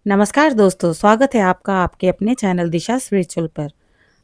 नमस्कार दोस्तों, स्वागत है आपका आपके अपने चैनल दिशा स्पिरिचुअल पर।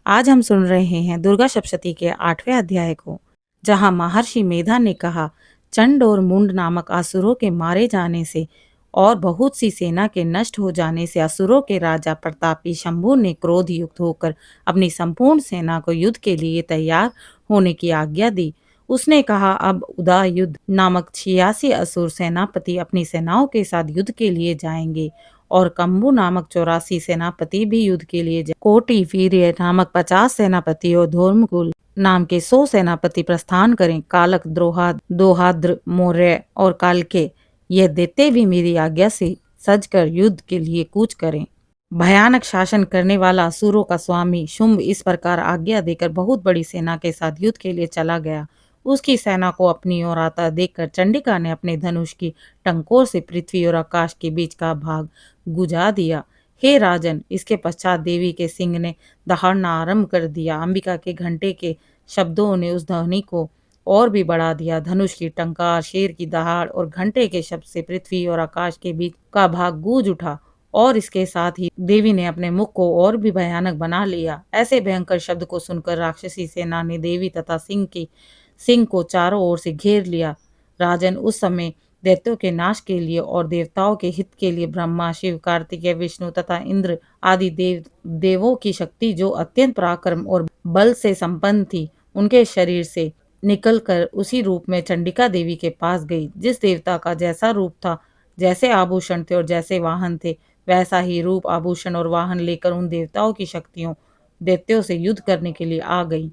आज हम सुन रहे हैं दुर्गा सप्तशती के 8वें अध्याय को, जहां महर्षि मेधा ने कहा, चंड और मुंड नामक असुरों के मारे जाने से और बहुत सी सेना के नष्ट हो जाने से असुरों के राजा प्रतापी शंभु ने क्रोध युक्त होकर अपनी संपूर्ण सेना को युद्ध के लिए तैयार होने की आज्ञा दी। उसने कहा, अब उदयुद्ध नामक 86 असुर सेनापति अपनी सेनाओं के साथ युद्ध के लिए जाएंगे और कंबु नामक 84 सेनापति भी युद्ध के लिए कोटि वीर्य नामक 50 सेनापति और धूम्रकुल नाम के 100 सेनापति प्रस्थान करें। कालक, दोहाद्र, मौर्य और कालके ये देते भी मेरी आज्ञा से सजकर युद्ध के लिए कूच करें। भयानक शासन करने वाला असुरों का स्वामी शुंभ इस प्रकार आज्ञा देकर बहुत बड़ी सेना के साथ युद्ध के लिए चला गया। उसकी सेना को अपनी ओर आता देखकर चंडिका ने अपने धनुष की टंकोर से पृथ्वी और आकाश के बीच का भाग गुजा दिया। हे राजन, इसके पश्चात देवी के सिंह ने दहाड़ना आरंभ कर दिया। अंबिका के घंटे के शब्दों ने उस ध्वनि को और भी बढ़ा दिया। धनुष की टंकार, शेर की दहाड़ और घंटे के शब्द से पृथ्वी और आकाश के बीच का भाग गूंज उठा और इसके साथ ही देवी ने अपने मुख को और भी भयानक बना लिया। ऐसे भयंकर शब्द को सुनकर राक्षसी सेना ने देवी तथा सिंह को चारों ओर से घेर लिया। राजन, उस समय दैत्यों के नाश के लिए और देवताओं के हित के लिए ब्रह्मा, शिव, कार्तिकेय, विष्णु तथा इंद्र आदि देवों की शक्ति जो अत्यंत पराक्रम और बल से संपन्न थी, उनके शरीर से निकलकर उसी रूप में चंडिका देवी के पास गई। जिस देवता का जैसा रूप था, जैसे आभूषण थे और जैसे वाहन थे, वैसा ही रूप, आभूषण और वाहन लेकर उन देवताओं की शक्तियों दैत्यों से युद्ध करने के लिए आ गई।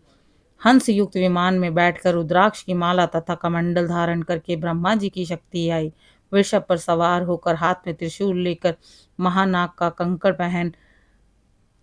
हंस युक्त विमान में बैठकर रुद्राक्ष की माला तथा कमंडल धारण करके ब्रह्मा जी की शक्ति आई। वृषभ पर सवार होकर हाथ में त्रिशूल लेकर महानाग का कंकड़ पहन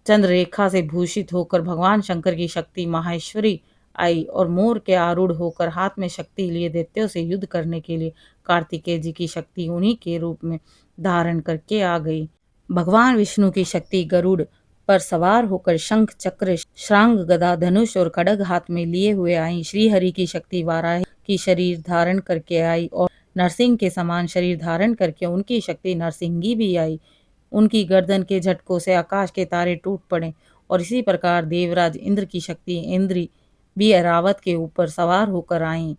चंद्ररेखा से भूषित होकर भगवान शंकर की शक्ति माहेश्वरी आई और मोर के आरूढ़ होकर हाथ में शक्ति लिए दैत्यों से युद्ध करने के लिए कार्तिकेय जी की शक्ति उन्हीं के रूप में धारण करके आ गई। भगवान विष्णु की शक्ति गरुड़ पर सवार होकर शंख, चक्र, श्रांग, गदा, धनुष और खड्ग हाथ में लिए हुए आई। श्री हरि की शक्ति वाराही की शरीर धारण करके आई और नरसिंह के समान शरीर धारण करके उनकी शक्ति नरसिंगी भी आई। उनकी गर्दन के झटकों से आकाश के तारे टूट पड़े और इसी प्रकार देवराज इंद्र की शक्ति इंद्री भी ऐरावत के ऊपर सवार होकर आई।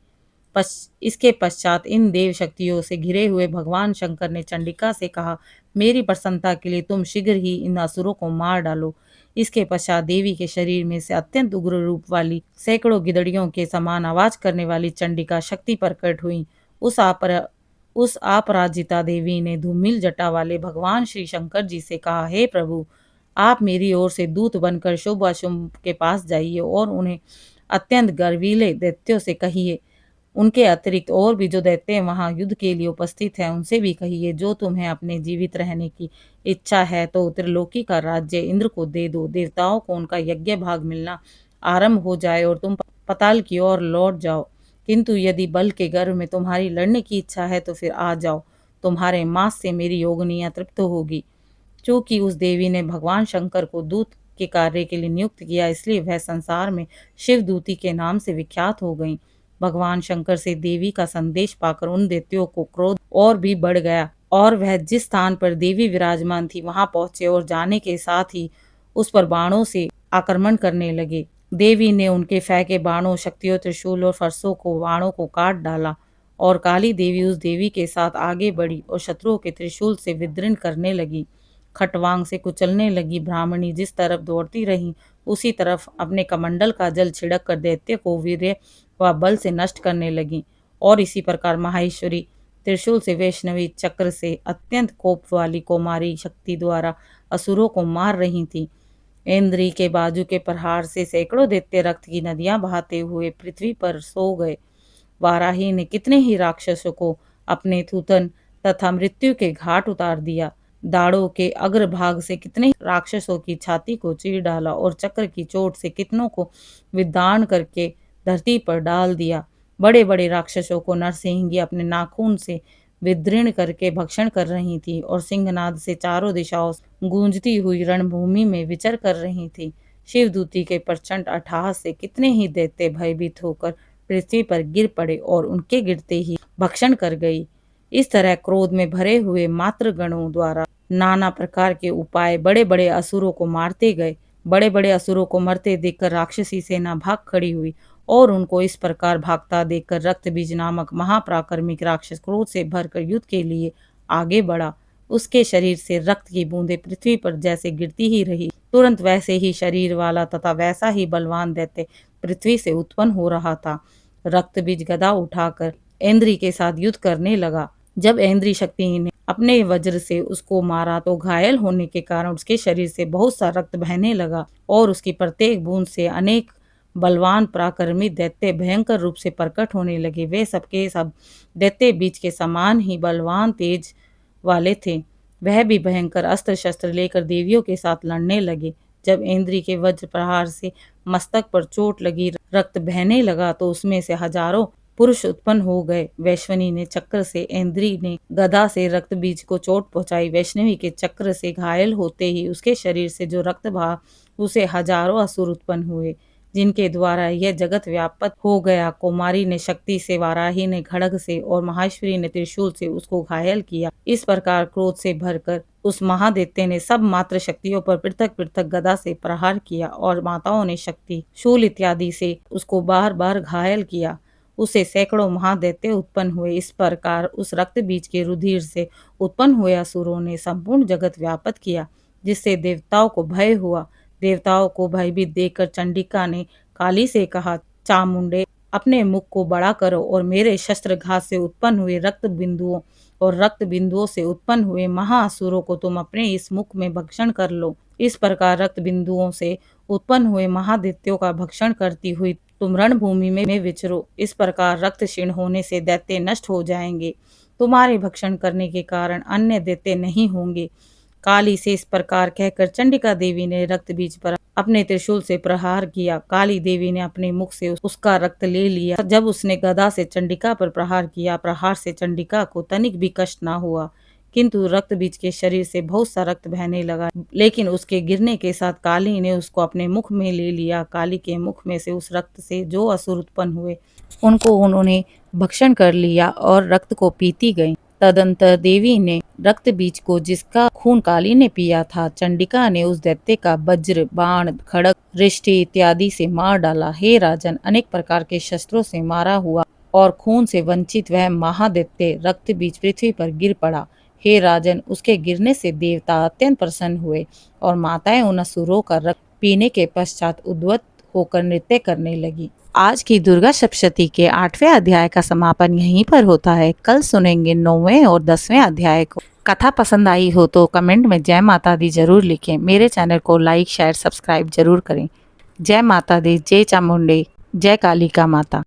इसके पश्चात इन देव शक्तियों से घिरे हुए भगवान शंकर ने चंडिका से कहा, मेरी प्रसन्नता के लिए तुम शीघ्र ही इन असुरों को मार डालो। इसके पश्चात देवी के शरीर में से अत्यंत उग्र रूप वाली सैकड़ों गिदड़ियों के समान आवाज करने वाली चंडिका शक्ति प्रकट हुई। उस अपराजिता देवी ने धूमिल जटा वाले भगवान श्री शंकर जी से कहा, हे प्रभु, आप मेरी ओर से दूत बनकर शुभ अशुभ के पास जाइए और उन्हें अत्यंत गर्वीले दैत्यों से कहिए, उनके अतिरिक्त और भी जो दैत्य वहां युद्ध के लिए उपस्थित हैं उनसे भी कहिए, जो तुम्हें अपने जीवित रहने की इच्छा है तो त्रिलोकी का राज्य इंद्र को दे दो। देवताओं को उनका यज्ञ भाग मिलना आरंभ हो जाए और तुम पताल की ओर लौट जाओ। किंतु यदि बल के गर्भ में तुम्हारी लड़ने की इच्छा है तो फिर आ जाओ, तुम्हारे मांस से मेरी योगनियां तृप्त होगी। चूंकि उस देवी ने भगवान शंकर को दूत के कार्य के लिए नियुक्त किया, इसलिए वह संसार में शिवदूती के नाम से विख्यात हो गई। भगवान शंकर से देवी का संदेश पाकर उन दैत्यों को क्रोध और भी बढ़ गया और वह जिस स्थान पर देवी विराजमान थी वहां पहुंचे और जाने के साथ ही उस पर बाणों से आक्रमण करने लगे। देवी ने उनके फेंके बाणों, शक्तियों, त्रिशूल और फरसों को बाणों को काट डाला और काली देवी उस देवी के साथ आगे बढ़ी और शत्रुओं के त्रिशूल से विदृढ़ करने लगी, खटवांग से कुचलने लगी। ब्राह्मणी जिस तरफ दौड़ती रही उसी तरफ अपने कमंडल का जल छिड़क कर दैत्य को वीर्य व बल से नष्ट करने लगी और इसी प्रकार माहेश्वरी त्रिशूल से, वैष्णवी चक्र से अत्यंत कोप वाली कौमारी शक्ति द्वारा असुरों को मार रही थी। इंद्री के बाजू के प्रहार से सैकड़ों दैत्य रक्त की नदियां बहाते हुए पृथ्वी पर सो गए। वाराही ने कितने ही राक्षसों को अपने थूथन तथा मृत्यु के घाट उतार दिया। दाड़ों के अग्रभाग से कितने राक्षसों की छाती को चीर डाला और चक्र की चोट से कितनों को विदान करके धरती पर डाल दिया। बड़े बड़े राक्षसों को नरसिंही अपने नाखून से विदीर्ण करके भक्षण कर रही थी और सिंहनाद से चारों दिशाओं गूंजती हुई रणभूमि में विचर कर रही थी। शिवदूती के प्रचंड अट्टहास से कितने ही दैत्य भयभीत होकर पृथ्वी पर गिर पड़े और उनके गिरते ही भक्षण कर गई। इस तरह क्रोध में भरे हुए मातृगणों द्वारा नाना प्रकार के उपाय बड़े बड़े असुरों को मारते गए। बड़े बड़े असुरों को मरते देखकर राक्षसी सेना भाग खड़ी हुई और उनको इस प्रकार भागता देखकर रक्तबीज नामक महापराक्रमिक राक्षस क्रोध से भरकर युद्ध के लिए आगे बढ़ा। उसके शरीर से रक्त की बूंदें पृथ्वी पर जैसे गिरती ही रही। तुरंत वैसे ही शरीर वाला तथा वैसा ही बलवान दैत्य पृथ्वी से उत्पन्न हो रहा था। रक्तबीज गदा उठाकर ऐन्द्री के साथ युद्ध करने लगा। जब ऐन्द्री शक्ति ने अपने वज्र से उसको मारा तो घायल होने के कारण उसके शरीर से बहुत सा रक्त बहने लगा और उसकी प्रत्येक बूंद से अनेक बलवान पराक्रमी दैत्य भयंकर रूप से प्रकट होने लगे। वे सबके सब दैत्य बीच के समान ही बलवान तेज वाले थे। वह भी भयंकर अस्त्र शस्त्र लेकर देवियों के साथ लड़ने लगे। जब ऐन्द्री के वज्र प्रहार से मस्तक पर चोट लगी, रक्त बहने लगा तो उसमें से हजारों पुरुष उत्पन्न हो गए। वैश्वनी ने चक्र से, ऐन्द्री ने गदा से रक्त बीज को चोट पहुंचाई। वैष्णवी के चक्र से घायल होते ही उसके शरीर से जो रक्त बहा उसे हजारों असुर उत्पन्न हुए, जिनके द्वारा यह जगत व्याप्त हो गया। कुमारी ने शक्ति से, वाराही ने खड्ग से और माहेश्वरी ने त्रिशूल से उसको घायल किया। इस प्रकार क्रोध से भरकर उस महादैत्य ने सब मात्र शक्तियों पर पृथक पृथक गदा से प्रहार किया और माताओं ने शक्ति, शूल इत्यादि से उसको बार बार घायल किया। उसे सैकड़ों महादैत्य उत्पन्न हुए। इस प्रकार उस रक्त बीज के रुधिर से उत्पन्न हुए असुरों ने संपूर्ण जगत व्याप्त किया, जिससे देवताओं को भय हुआ। देवताओं को भयभीत देखकर चंडिका ने काली से कहा, चामुंडे, अपने मुख को बड़ा करो और मेरे शस्त्रघात से उत्पन्न हुए रक्त बिंदुओं और रक्त बिंदुओं से उत्पन्न हुए महाअसुरों को तुम अपने इस मुख में भक्षण कर लो। इस प्रकार रक्त बिंदुओं से उत्पन्न हुए महादैत्यों का भक्षण करती हुई तुम रणभूमि में विचरो। इस प्रकार रक्त क्षीण होने से दैत्य नष्ट हो जाएंगे। तुम्हारे भक्षण करने के कारण अन्य दैत्य नहीं होंगे। काली से इस प्रकार कहकर चंडिका देवी ने रक्त बीज पर अपने त्रिशूल से प्रहार किया। काली देवी ने अपने मुख से उसका रक्त ले लिया। जब उसने गदा से चंडिका पर प्रहार किया, प्रहार से चंडिका को तनिक भी कष्ट न हुआ, किंतु रक्त बीज के शरीर से बहुत सा रक्त बहने लगा। लेकिन उसके गिरने के साथ काली ने उसको अपने मुख में ले लिया। काली के मुख में से उस रक्त से जो असुर उत्पन्न हुए उनको उन्होंने भक्षण कर लिया और रक्त को पीती गई। तदंतर देवी ने रक्त बीज को, जिसका खून काली ने पिया था, चंडिका ने उस दैत्य का वज्र, बाण, खड्ग, रिष्टि इत्यादि से मार डाला। हे राजन, अनेक प्रकार के शस्त्रों से मारा हुआ और खून से वंचित वह महादैत्य रक्त बीज पृथ्वी पर गिर पड़ा। हे राजन, उसके गिरने से देवता अत्यंत प्रसन्न हुए और माताएं उन असुरों का रक्त पीने के पश्चात उद्वत होकर नृत्य करने लगी। आज की दुर्गा सप्तशती के 8वें अध्याय का समापन यहीं पर होता है। कल सुनेंगे 9वें और 10वें अध्याय को। कथा पसंद आई हो तो कमेंट में जय माता दी जरूर लिखें। मेरे चैनल को लाइक, शेयर, सब्सक्राइब जरूर करें। जय माता दी, जय चामुंडे, जय कालिका माता।